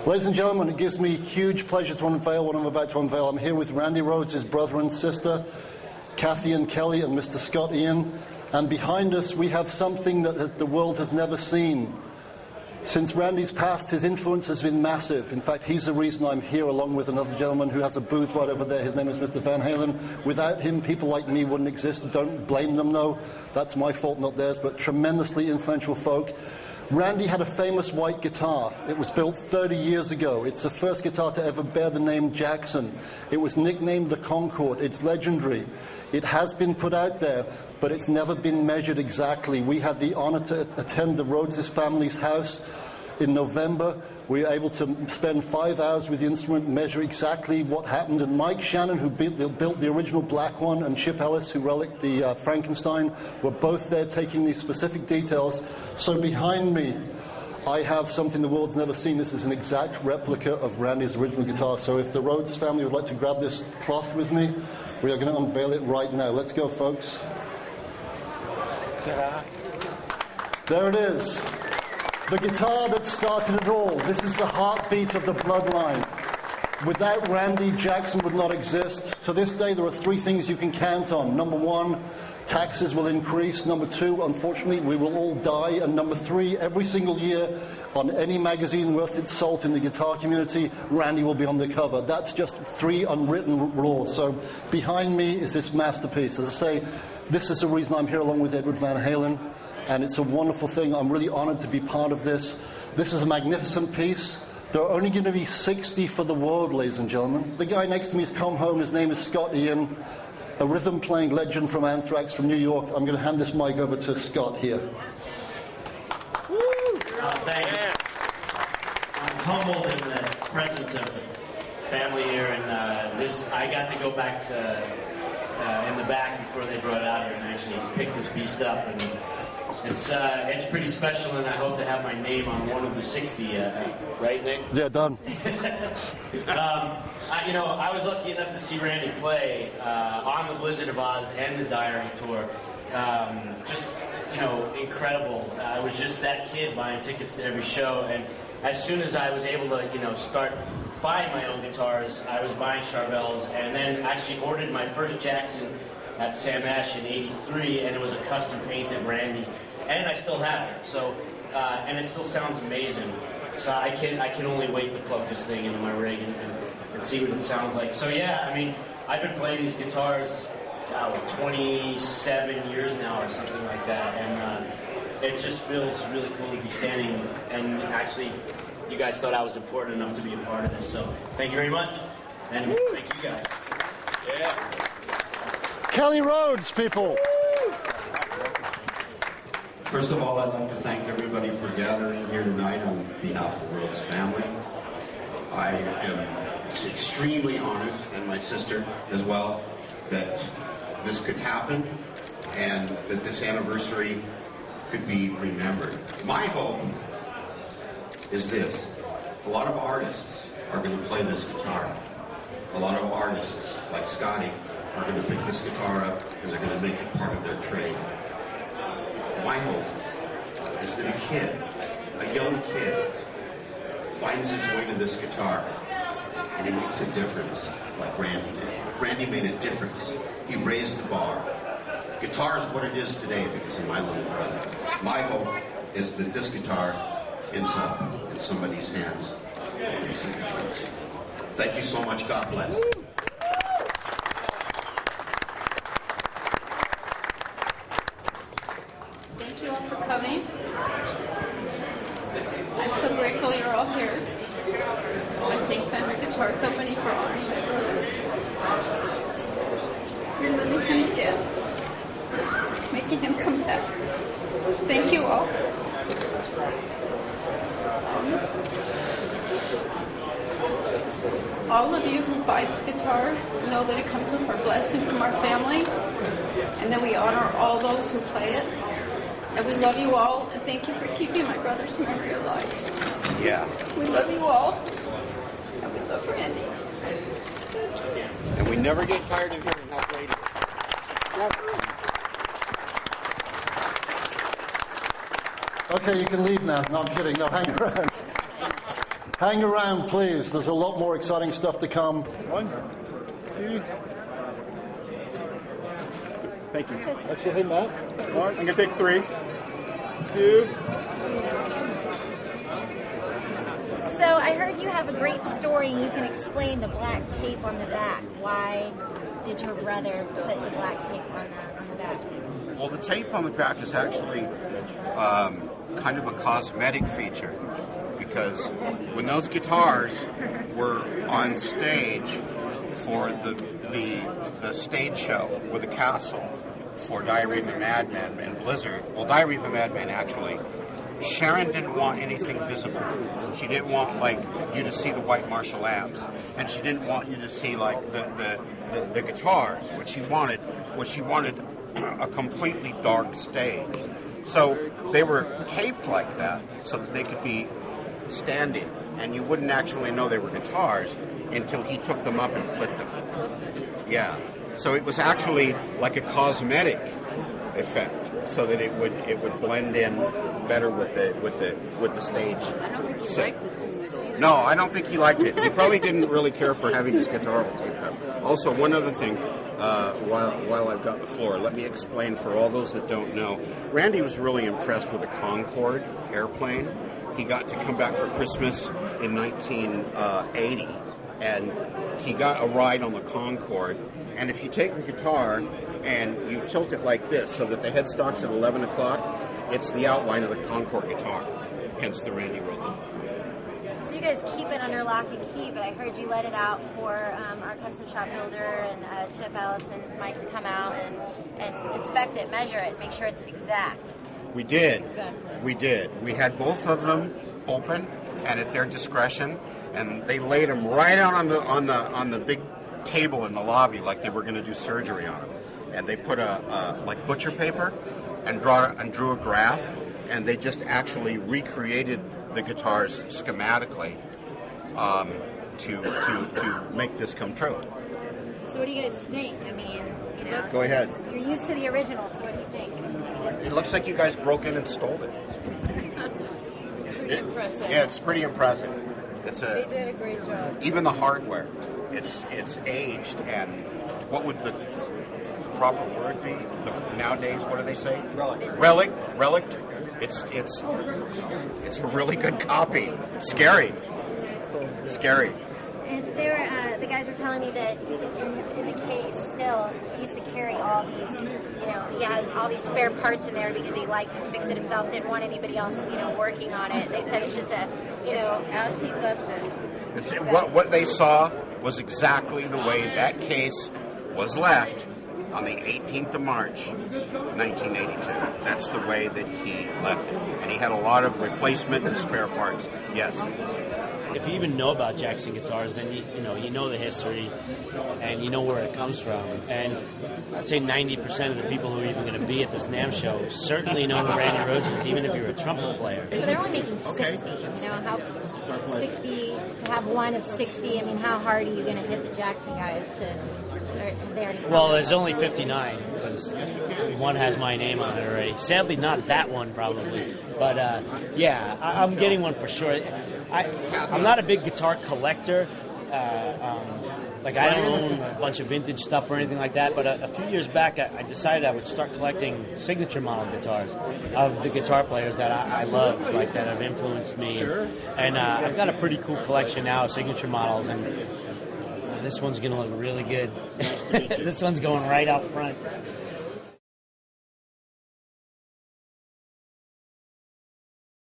Ladies and gentlemen, it gives me huge pleasure to unveil what I'm about to unveil. I'm here with Randy Rhoads, his brother and sister, Kathy and Kelly, and Mr. Scott Ian. And behind us, we have something that the world has never seen. Since Randy's passed, his influence has been massive. In fact, he's the reason I'm here, along with another gentleman who has a booth right over there. His name is Mr. Van Halen. Without him, people like me wouldn't exist. Don't blame them, though. That's my fault, not theirs, but tremendously influential folk. Randy had a famous white guitar. It was built 30 years ago. It's the first guitar to ever bear the name Jackson. It was nicknamed the Concorde. It's legendary. It has been put out there, but it's never been measured exactly. We had the honor to attend the Rhoads' family's house in November. We were able to spend 5 hours with the instrument, measure exactly what happened. And Mike Shannon, who built the original black one, and Chip Ellis, who relicked the Frankenstein, were both there taking these specific details. So behind me, I have something the world's never seen. This is an exact replica of Randy's original guitar. So if the Rhoads family would like to grab this cloth with me, we are going to unveil it right now. Let's go, folks. There it is. The guitar that started it all. This is the heartbeat of the bloodline. Without Randy, Jackson would not exist. To this day, there are 3 things you can count on. Number 1, taxes will increase. Number 2, unfortunately, we will all die. And number 3, every single year, on any magazine worth its salt in the guitar community, Randy will be on the cover. That's just 3 unwritten rules. So behind me is this masterpiece. As I say, this is the reason I'm here along with Edward Van Halen. And it's a wonderful thing. I'm really honored to be part of this. This is a magnificent piece. There are only going to be 60 for the world, ladies and gentlemen. The guy next to me has come home. His name is Scott Ian, a rhythm-playing legend from Anthrax from New York. I'm going to hand this mic over to Scott here. Woo! Thank you. I'm humbled in the presence of the family here, and I got to go back to in the back before they brought it out here and actually pick this beast up, and it's pretty special, and I hope to have my name on one of the 60, right, Nick? Yeah, done. I was lucky enough to see Randy play on the Blizzard of Oz and the Diary tour. Incredible. I was just that kid buying tickets to every show, and as soon as I was able to, start buying my own guitars, I was buying Charvels, and then actually ordered my first Jackson at Sam Ash in '83, and it was a custom painted Randy, and I still have it. So, and it still sounds amazing. So I can only wait to plug this thing into my rig and see what it sounds like. So yeah, I've been playing these guitars 27 years now or something like that, and it just feels really cool to be standing, and actually you guys thought I was important enough to be a part of this, so thank you very much, and thank you guys. Yeah. Kelly Rhoads, people. First of all, I'd like to thank everybody for gathering here tonight on behalf of the Rhoads family. I am extremely honored, and my sister as well, that this could happen and that this anniversary could be remembered. My hope is this: a lot of artists are going to play this guitar. A lot of artists, like Scotty, are going to pick this guitar up because they're going to make it part of their trade. My hope is that a young kid, finds his way to this guitar and he makes a difference like Randy did. Randy made a difference. He raised the bar. Guitar is what it is today because of my little brother. My hope is that this guitar ends up in somebody's hands and makes a difference. Thank you so much. God bless. Thank you all for coming. I'm so grateful you're all here. I thank Fender Guitar Company for honoring my brother. You're living him again, making him come back. Thank you all. All of you who buy this guitar know that it comes with our blessing from our family, and that we honor all those who play it. And we love you all, and thank you for keeping my brother's memory alive. Yeah. We love you all, and we love Randy. And we never get tired of hearing how great it is. Okay, you can leave now. No, I'm kidding. No, hang around. Hang around, please. There's a lot more exciting stuff to come. 1, 2. Thank you. Actually, hey, Matt. All right, I'm going to take 3, 2. So I heard you have a great story. You can explain the black tape on the back. Why did your brother put the black tape on the back? Well, the tape on the back is actually kind of a cosmetic feature, because when those guitars were on stage for the stage show with the castle for Diary of a Madman and Blizzard, well, Diary of a Madman actually, Sharon didn't want anything visible. She didn't want like you to see the white Marshall amps, and she didn't want you to see like the guitars. What she wanted a completely dark stage. So they were taped like that so that they could be standing, and you wouldn't actually know they were guitars until he took them up and flipped them. Yeah. So it was actually like a cosmetic effect, so that it would blend in better with the stage. I don't think he liked it too much either. No, I don't think he liked it. He probably didn't really care for having his guitar all taped up. Also, one other thing, while I've got the floor, let me explain for all those that don't know. Randy was really impressed with the Concorde airplane. He got to come back for Christmas in 1980, and he got a ride on the Concorde. And if you take the guitar and you tilt it like this so that the headstock's at 11 o'clock, it's the outline of the Concorde guitar, hence the Randy Rhoads. So you guys keep it under lock and key, but I heard you let it out for our custom shop builder and Chip Ellis and Mike to come out and inspect it, measure it, make sure it's exact. We did. Exactly. We did. We had both of them open and at their discretion, and they laid them right out on the big table in the lobby like they were going to do surgery on them. And they put a like butcher paper and drew a graph, and they just actually recreated the guitars schematically to make this come true. So what do you guys think? I mean, you know, Go ahead. you're used to the original, so what do you think? It looks like you guys broke in and stole it. Pretty impressive. Yeah, it's pretty impressive. They did a great job. Even the hardware, it's aged, and what would the proper word be? Nowadays, what do they say? Relic. It's a really good copy. Scary. And there, the guys were telling me that in the case still, he used to carry all these, you know, he had all these spare parts in there because he liked to fix it himself, didn't want anybody else, you know, working on it. They said it's just a, you know, As he left it. What they saw was exactly the way that case was left on the 18th of March, 1982. That's the way that he left it. And he had a lot of replacement and spare parts. Yes. If you even know about Jackson guitars, then you know the history, and you know where it comes from. And I'd say 90% of the people who are even going to be at this NAMM show certainly know the Randy Rhoads, even if you're a trumpet player. so they're only making 60, you know, how 60, to have one of 60, I mean, how hard are you going to hit the Jackson guys Well, there's only 59, because one has my name on it already. Sadly, not that one, probably. But, yeah, I'm getting one for sure. I'm not a big guitar collector. Like, I don't own a bunch of vintage stuff or anything like that, but a few years back, I decided I would start collecting signature model guitars of the guitar players that I love, like, that have influenced me. And I've got a pretty cool collection now of signature models, and this one's going to look really good. This one's going right out front.